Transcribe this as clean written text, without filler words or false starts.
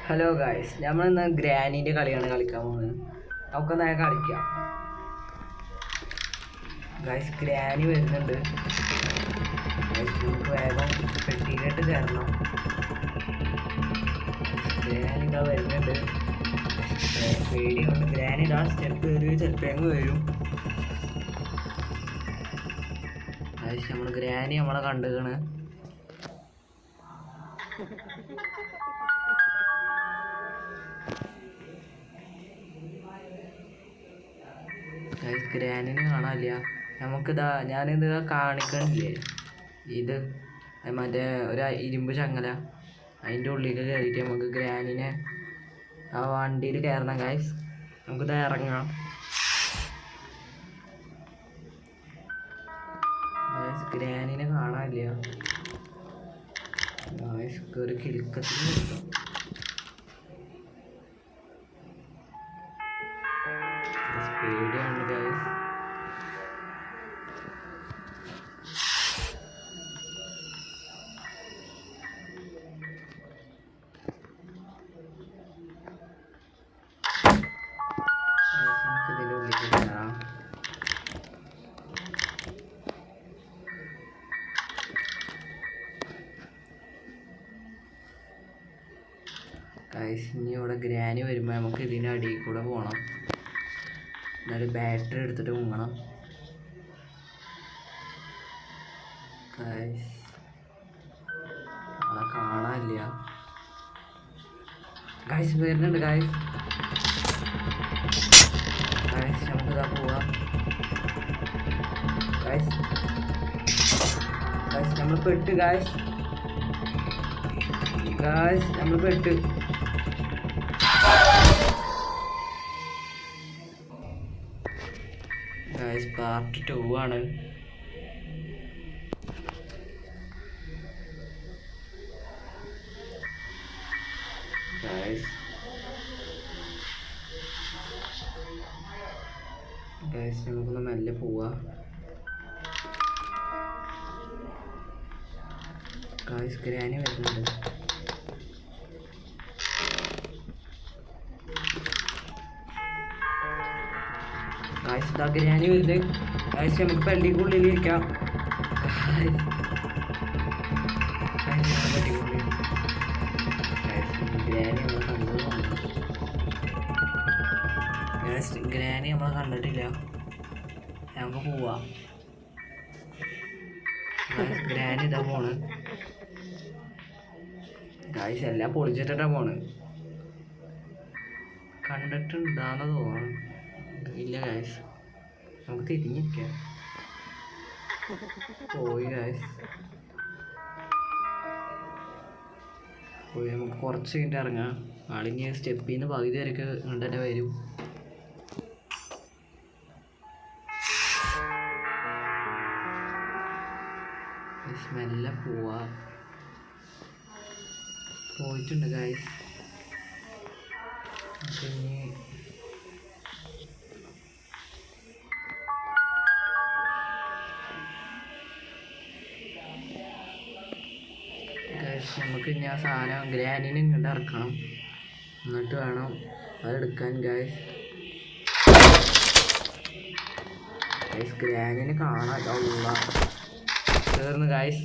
Hello guys, നമ്മളിന്ന് ഗ്രാനീൻ്റെ കളിയാണ് കളിക്കാൻ പോകുന്നത്. നമുക്കൊന്ന് കളിക്കാം. ഗായ്സ്, ഗ്രാനി വരുന്നുണ്ട്. നമുക്ക് വേഗം പെട്ടിയിലോട്ട് കയറണം. ഗ്രാനി ഇതാ വരുന്നുണ്ട്. പേടിയുണ്ട്. ഗ്രാനി ഇതാ സ്റ്റെപ്പ് കയറി ചിലപ്പോൾ വരും. ഗായ്സ്, നമ്മൾ ഗ്രാനി നമ്മളെ കണ്ടുകയാണ്. ഗ്രാനിനെ കാണാനില്ല. നമുക്കിതാ ഞാനിത് കാണിക്കണില്ലേ, ഇത് മറ്റേ ഒരു ഇരുമ്പ് ചങ്ങല, അതിൻ്റെ ഉള്ളിലേക്ക് കയറിയിട്ട് നമുക്ക് ഗ്രാനിനെ ആ വണ്ടിയിൽ കയറണം. ഗായ്സ്, നമുക്കിത് ഇറങ്ങാം. ഗായ്സ്, ഗ്രാനിനെ കാണാനില്ല. ഗായ്സ്, ഒരു കിലുക്കത്തിൽ പേടിയാണ് ഗായ്സ്. നമുക്കിതിൻ്റെ ഉള്ളിലേക്ക് കയറാം. ഗായ്സ്, ഇനി ഇവിടെ ഗ്രാനി വരുമ്പോൾ നമുക്ക് ഇതിൻ്റെ അടിയിൽ കൂടെ പോകണം. എന്നൊരു ബാറ്ററി എടുത്തിട്ട് മുങ്ങണം. ഗായ്സ്, അവിടെ കാണാനില്ല. ഗായ്സ്, വരുന്നുണ്ട്. ഗായ്സ്, നമുക്കിതാ പോവാം. ഗായ്സ്, നമ്മൾ പെട്ട്. ഗായ്സ്, നമ്മൾ പെട്ട്. ഗായ്സ്, പാർട്ട് 2 ആണ്. ഗായ്സ്, നമുക്കൊന്ന് മെല്ലെ പോവാ. ഗായ്സ്, ഗ്രാനി വരുന്നുണ്ട്. ഗായ്സ്, ഇതാ ഗ്രാനി വരുന്നത്. ഗായ്സ്, നമുക്ക് പള്ളിക്കുള്ളിൽ ഇരിക്കാം. ഗ്രാനി നമ്മളെ കണ്ടിട്ടില്ല. നമുക്ക് പോവാ. ഗ്രാനി ഇതാ പോണ്. ഗായ്സ്, എല്ലാം പൊളിച്ചിട്ടാ പോണ്. കണ്ടിട്ടുണ്ടാന്ന് തോന്നുന്നു. ഇല്ല ഗായ്സ്, നമുക്ക് തിരിഞ്ഞിരിക്കാം. പോയി ഗായ്സ്, പോയി. നമുക്ക് കുറച്ച് കഴിഞ്ഞിട്ട് ഇറങ്ങാം. ആളിങ്ങി സ്റ്റെപ്പിൽ നിന്ന് പകുതി വരെയൊക്കെ കണ്ടു തന്നെ വരും. മെല്ലെ പോവാ. പോയിട്ടുണ്ട് ഗായ്സ്. പിന്നെ നമുക്ക് ഇനി ആ സാധനം ഗ്രാനിനെ ഇങ്ങോട്ട് ഇറക്കണം. എന്നിട്ട് വേണം അതെടുക്കാൻ. ഗായ്സ്, ഗ്രാനിനെ കാണാൻ ചേർന്ന്. ഗായ്സ്,